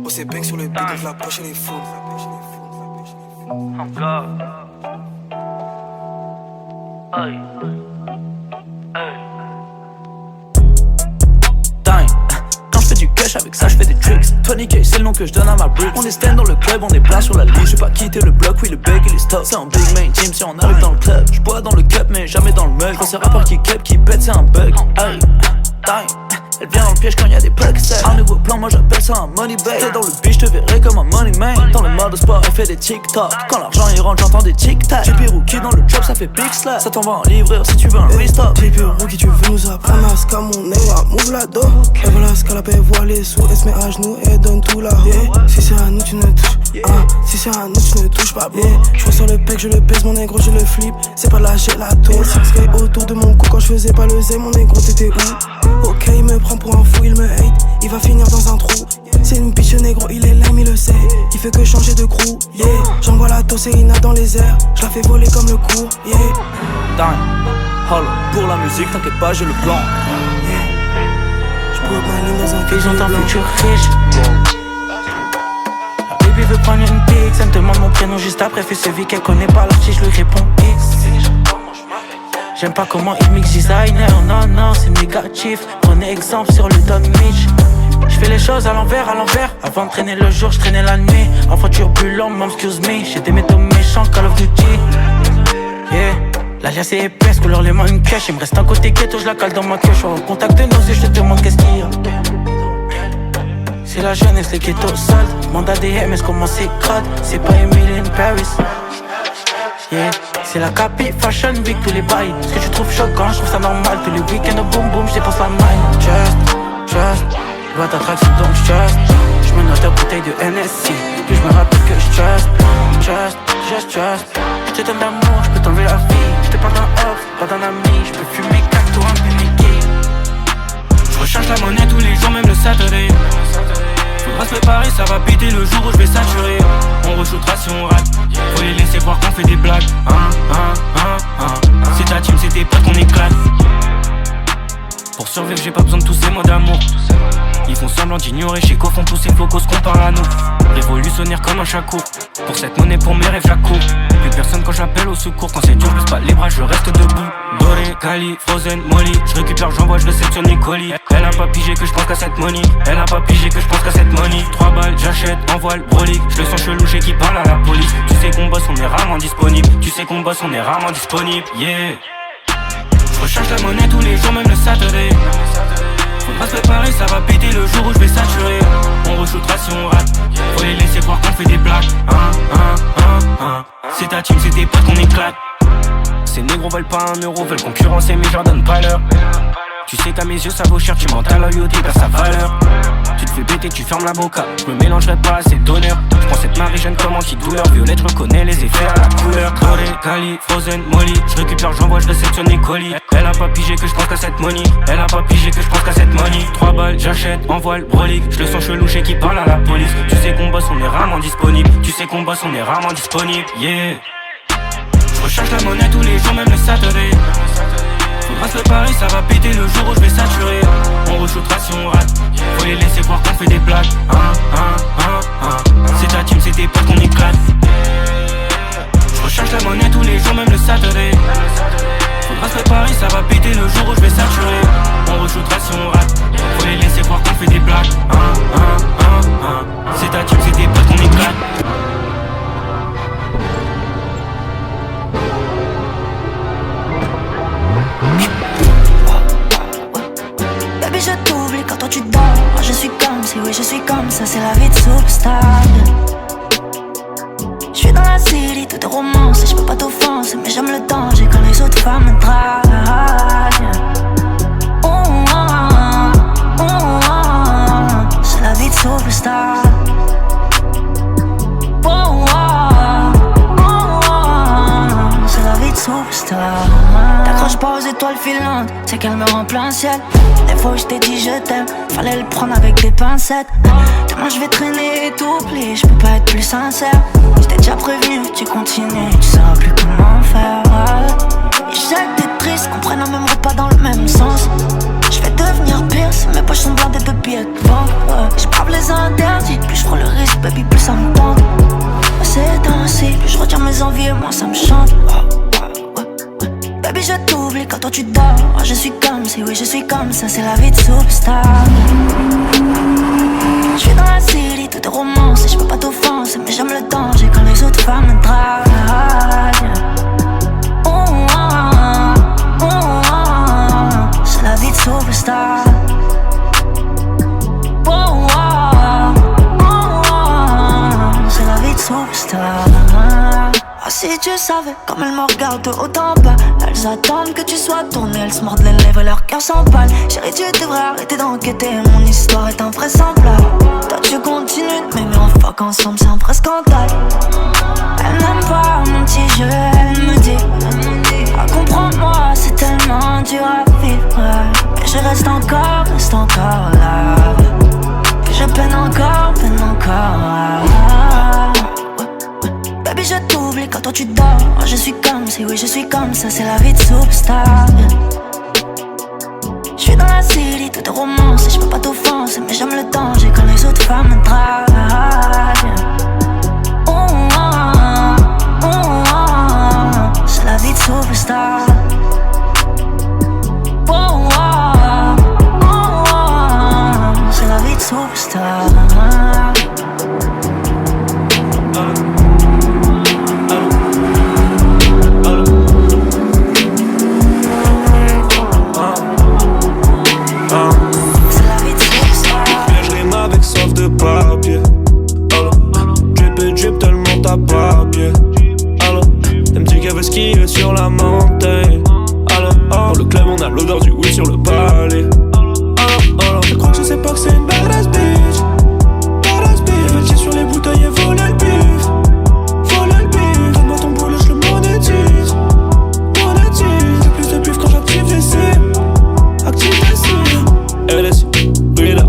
Oh c'est bang sur le beat, donc la poche elle est full. Encore. Aïe. Quand je fais du cash avec ça je fais des tricks. 20K c'est le nom que je donne à ma brick. On est stand dans le club, on est plein sur la liste. Je vais pas quitter le bloc, oui le bec et les stocks. C'est un big main team si on arrive dans le club. Je bois dans le cup mais jamais dans le mug. Quand c'est rappeur qui cap, qui pète c'est un bug. Aïe. Elle vient dans le piège quand y'a des plugs. Un nouveau plan, moi j'appelle ça un money bag. T'es dans le bitch, je te verrai comme un money man. Dans le mode sport, elle fait des tic-toc. Quand l'argent il rentre, j'entends des tic-tac. J'ai rookie dans le job, ça fait big slap. Ça t'envoie en livreur si tu veux un restock. J'ai rookie, tu veux nous apprendre à scam, on est à move la dos. Elle veut la scalap, elle voit les sous, elle se met à genoux et donne tout là. Si c'est à nous, tu ne touches. Si c'est à nous, tu ne touches pas, bro. Je sur le pec, je le pèse, mon négro, je le flip. C'est pas lâcher la tour. Six autour de mon cou quand je faisais pas le zé, mon négro, t'étais où? Ok, il me prend pour un fou, il me hate, il va finir dans un trou. C'est une bitch négro, il est lame, il le sait. Il fait que changer de crew, yeah. J'envoie la tosséina dans les airs, je la fais voler comme le cours, yeah. Time, hollow, pour la musique, t'inquiète pas, j'ai le plan. J'pose ma ligne dans un Ils ont un futur riche. La baby veut prendre une pique, ça me demande mon prénom juste après. Fait ce vie qu'elle connaît pas l'artiste, je lui réponds X. J'aime pas comment il mixe designer, non, c'est négatif. Prenez exemple sur le Don Mitch. J'fais les choses à l'envers, avant de traîner le jour, j'traînais la nuit. Enfant turbulent, mom excuse me. J'ai des métaux méchants, Call of Duty. Yeah, l'alias est épaisse, couleur les mains une cache. Il me reste un côté ghetto, j'la cale dans ma queue. J'suis au contact de nos yeux, j'te demande qu'est-ce qu'il y a. C'est la jeunesse, les ghettos sales. Mandat DMS, comment c'est crade. C'est pas Emily in Paris. Yeah, c'est la capi, fashion week, tous les bails. Ce que tu trouves choquant, je trouve ça normal. Tous les week-ends, boum boum, j'dépense la maille. Just, je vois ta traction donc just. J'me note ta bouteille de NSC. Puis j'me rappelle que just. J'te donne l'amour, j'peux t'enlever la vie. J'te parle d'un off, pas d'un ami. J'peux fumer cacto, un peu Mickey. J'recherche la monnaie tous les jours, même le Saturday. Faudra se préparer, ça va péter le jour où je vais saturer. On re-shootera si on rate. Faut les laisser voir qu'on fait des blagues. C'est ta team, c'est tes potes qu'on éclate. Pour survivre, j'ai pas besoin de tous ces mots d'amour. Ils font semblant d'ignorer, chez font tous ces flocos qu'on parle à nous. Révolutionnaire comme un chaco. Pour cette monnaie, pour mes rêves, j'accours. Plus personne quand j'appelle au secours. Quand c'est dur, je baisse pas les bras, je reste debout. Doré, Cali, Frozen, Molly. Je récupère, j'envoie, je réceptionne les colis. Elle a pas pigé que je pense qu'à cette money. 3 balles, j'achète, envoie le brolic. Je le sens chelou, chez qui parle à la police. Tu sais qu'on bosse, on est rarement disponible. Yeah. Je recherche la monnaie tous les jours, même le Saturday. Faudra se préparer, ça va péter le jour où je vais saturer. On re-shootera si on rate. Faut les laisser voir qu'on fait des blagues. C'est ta team, c'est tes potes qu'on éclate. Ces négros veulent pas 1 euro, veulent concurrencer mais j'en donne pas l'heure. Tu sais qu'à mes yeux ça vaut cher, tu mens ta loyauté, perd sa valeur. Tu te fais bêter, tu fermes la boca. Je me mélangerai pas à ces donneurs. Je prends cette Marie jeune comme antidouleur. Violette, je reconnais les effets à la couleur. Doré, Cali, Frozen, Molly. Je récupère, j'envoie, je réceptionne les colis. Elle a pas pigé que je pense qu'à cette money. 3 balles, j'achète, envoie le brolic. Je le sens chelou, chez qui parle à la police. Tu sais qu'on bosse, on est rarement disponible. Yeah. Je recherche la monnaie tous les jours, même le Saturday. Faudra se préparer, ça va péter le jour où je vais saturer. On re-shootera si on rate. Faut les laisser voir qu'on fait des blagues. C'est ta team, c'est tes potes qu'on éclate. Je recherche la monnaie tous les jours, même le Saturday. Faudra se préparer, ça va péter le jour où je vais saturer. On re-shootera si on rate. Faut les laisser voir qu'on fait des blagues. C'est ta team, c'est tes potes qu'on éclate. Baby je t'oublie quand toi tu dors. Je suis comme si, oui je suis comme ça. C'est la vie de superstar. Je suis dans la city, tout est romance. Et je peux pas t'offenser, mais j'aime le danger quand les autres femmes me draguent. C'est la vie de superstar. C'est la vie de superstar. T'accroches pas aux étoiles filantes, c'est qu'elle me rend plein ciel. Des fois où je t'ai dit je t'aime, fallait le prendre avec des pincettes. Demain je vais traîner et t'oublier, je peux pas être plus sincère. Je t'ai déjà prévenu, tu continues, tu sauras plus comment faire. Et je sais que t'es triste, qu'on prenne un même repas dans le même sens. Je vais devenir pire si mes poches sont blindées de billets de banque. Je brave les interdits, puis je frôle le ça me tente. Ces temps-ci, plus je retire mes envies et moi ça me chante. Baby, je t'oublie quand toi tu dors. Je suis comme si, oui, je suis comme ça, c'est la vie de superstar. Je suis dans la série, tout est romance et je peux pas t'offenser, mais j'aime le danger quand les autres femmes me draguent. C'est la vie de superstar. C'est la vie de superstar. Ah, si tu savais comme elles me regardent de haut en bas. Elles attendent que tu sois tourné, elles se mordent les lèvres et leur cœur s'emballe. Chérie, tu devrais arrêter d'enquêter, mon histoire est invraisemblable. Toi tu continues de m'aimer, on fuck ensemble, c'est un vrai scandale. Elle n'aime pas mon petit jeu, elle me dit ah, comprends-moi, c'est tellement dur à vivre. Mais je reste encore là. Et je peine encore Baby, je t'oublie quand toi tu dors. Je suis comme si, oui, je suis comme ça, c'est la vie de superstar. Je suis dans la série, tout est romance et je peux pas t'offenser, mais j'aime le danger quand les autres femmes me draguent. C'est la vie de superstar. C'est la vie de superstar. Papier, alors, drip tellement ta papier. Alors, elle me dit qu'elle veut skier sur la montagne. Alors, dans le club on a l'odeur du weed sur le palais. Alors, elle croit que je sais pas que c'est une badass bitch. Badass bitch, elle veut tirer sur les bouteilles et voler le bif. Donne-moi ton boulot, je le monétise. J'ai plus de bif quand j'active les cibles. Elle est si brilla,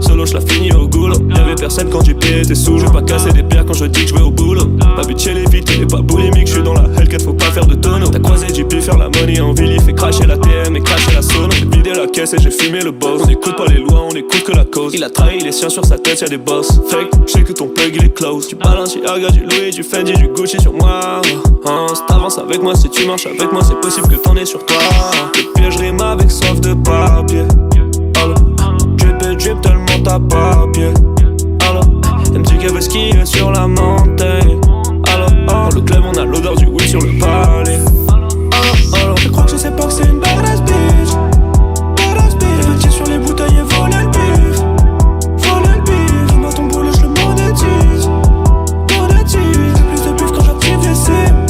solo je la finis au goulot. Y'avait personne quand j'ai pied t'es sous. Je vais pas casser des pierres quand je dis que je vais au boulot. Pas but chez les filles, tu n'es pas boulimique. Je suis dans la Hellcat, faut pas faire de tonneau. T'as croisé JP faire la money en ville. Il fait cracher la TM et cracher la sono. J'ai vidé la caisse et j'ai fumé le boss. On écoute pas les lois, on écoute que la cause. Il a trahi les siens sur sa tête, y'a des boss fake, je sais que ton plug il est close. Tu balances du Haga, du Louis, du Fendi, du Gucci sur moi. Si t'avances avec moi, si tu marches avec moi, c'est possible que t'en aies sur toi. Le piège rime avec soif de papier. Alors, drip tellement ta papier. Alors, elle me dit qu'elle veut skier sur la montagne. Alors, dans le club on a l'odeur du weed sur le palais. Alors, je crois que je sais pas que c'est une badass bitch. Elle veut tirer sur les bouteilles et voler le bif. Donne-moi ton boulot, je le monétise. J'ai plus de bif quand j'active les cibles.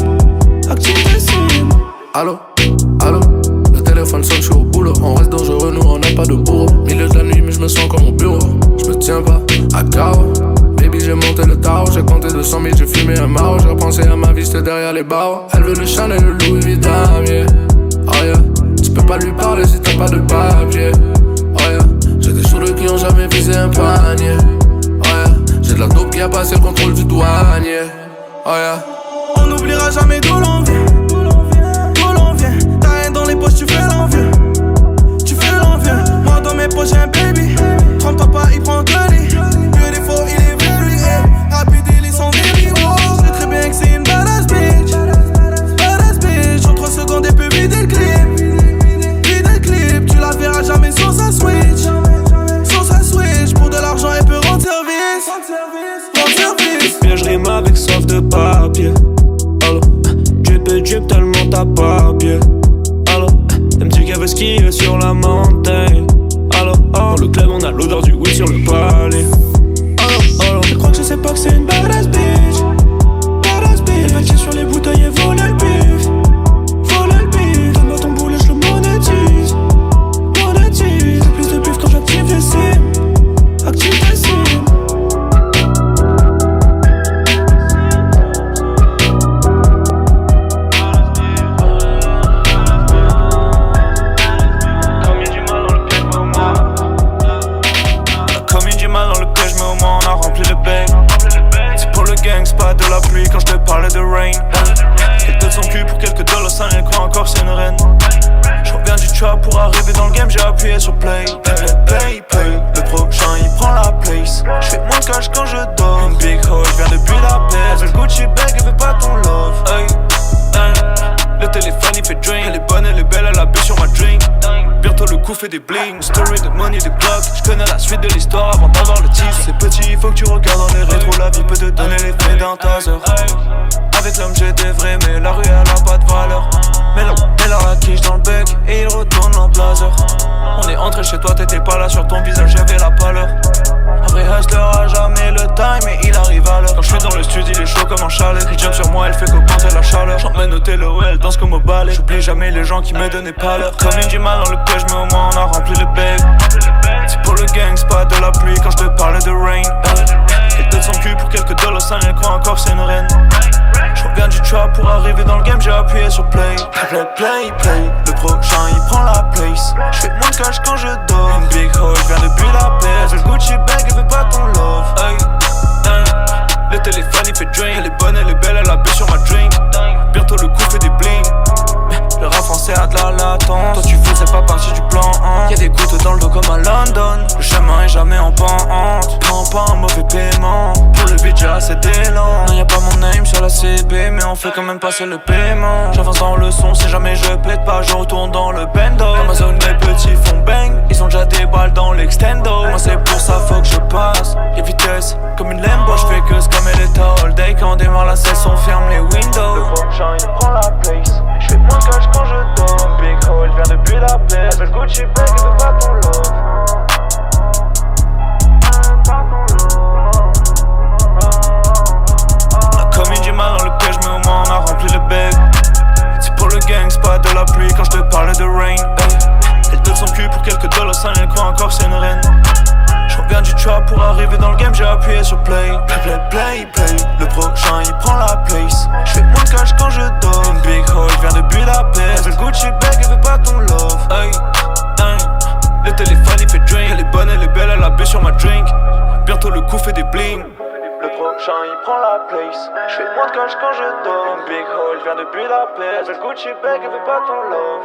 Allô, le téléphone sonne, je suis au boulot. On reste dangereux, nous on n'a pas de bourreau. Milieu de la nuit mais je me sens comme au bureau. Je me tiens pas à KO. Baby j'ai monté le tarot, j'ai compté 200 000, j'ai fumé un maro. J'ai repensé à ma vie, c'était derrière les barreaux. Elle veut le Chanel, le Louis Vuitton, yeah. Oh yeah, tu peux pas lui parler si t'as pas de papier. Oh yeah, j'ai des sourds qui ont jamais visé un panier. Oh yeah, j'ai de la dope qui a passé le contrôle du douanier. Oh yeah, on n'oubliera jamais d'où l'on vient. T'as rien dans les poches, tu fais l'envieux. Moi dans mes poches j'ai un baby. Trompe-toi pas, il prend que lit. Beautiful, il est very rapide, il est sans délire. Je sais très bien que c'est une badass bitch. En 3 secondes elle peut vider le clip. Tu la verras jamais sans sa switch. Pour de l'argent elle peut rendre service. Le piège rime avec soif de papier. Alors, drip tellement ta papier. Alors, elle me dit qu'elle veut skier sur la montagne. Alors, dans le club on a l'odeur du weed sur le palais. Alors, je crois que je sais pas que c'est une badass bitch. Elle va tirer sur les bouteilles et voler le bif. Donne-moi ton boulot, je le monétise. J'ai plus de bif quand j'active les cibles. Comme y'a du mal dans le pied. des bling. Story de money, de clock. J'connais la suite de l'histoire avant d'avoir le titre. C'est petit, faut que tu regardes dans les rétros. La vie peut te donner l'effet d'un taser. Avec l'homme j'étais vrai, mais la rue elle a pas de valeur. Mais leur la quiche dans le bec et il retourne en blazer. On est entré chez toi, t'étais pas là, sur ton visage y'avait la pâleur. Un vrai hustler a jamais le time et il arrive à l'heure. Quand je suis dans le studio il est chaud comme un chalet. Il jump sur moi, elle fait qu'augmenter la chaleur. J'emmène au télo, elle danse comme au ballet. J'oublie jamais les gens qui me donnaient pas l'heure. Comme une du mal dans le piège, mais au moins on a rempli le bec. C'est pour le gang, c'est pas de la pluie quand je te parle de rain. Elle donne son cul pour quelques dollars, ça elle croit encore c'est une reine. Je reviens du trap pour arriver dans le game, j'ai appuyé sur play. Play. Le prochain il prend la place. Je fais moins de cash quand je dors. Une big hoe, je viens depuis la paix. Elle veut le Gucci bag, elle veut pas ton love. Le téléphone il fait drain. Elle est bonne, elle est belle, elle a bu sur ma drink. Bientôt le coup fait des bling. Le rap français a de la latence. Toi tu faisais pas partie du plan 1. Y'a des gouttes dans le dos comme à London. Le chemin est jamais en pente. Prends pas un mauvais paiement. Pour le beat j'ai assez d'élan. Non y'a pas mon name sur la CB, mais on fait quand même passer le paiement. J'avance dans le son, si jamais je plaide pas, je retourne dans le bendo. Dans ma zone les petits font bang. Ils ont déjà des balles dans l'extendo. Moi c'est pour ça faut que je passe. Y'a vitesse comme une Lambo. J'fais que scammer l'état all day. Quand on démarre la cesse on ferme les windows. Le prochain il prend la place. J'fais moins de cash quand je dors. Big hoe, elle vient depuis la plaie. Elle veut le Gucci bag, elle veut pas ton love. On a commis du mal dans le piège, mais au moins on a rempli le bec. C'est pour le gang, c'est pas de la pluie quand je te parle de rain. Elle donne son cul pour quelques dollars, ça elle croit encore c'est une reine. Je reviens du trap pour arriver dans le game, j'ai appuyé sur play. Play. Le prochain il prend la place. Je fais moins de cash quand je dors. Une big hoe, elle vient depuis la paix. Elle veut le Gucci bag, elle veut pas ton love. Le téléphone il fait drain. Elle est bonne, elle est belle, elle a bu sur ma drink. Bientôt le coup fait des bling. Le prochain il prend la place. Je fais moins de cash quand je dors. Une big hoe, elle vient depuis la paix. Elle veut le Gucci bag, elle veut pas ton love.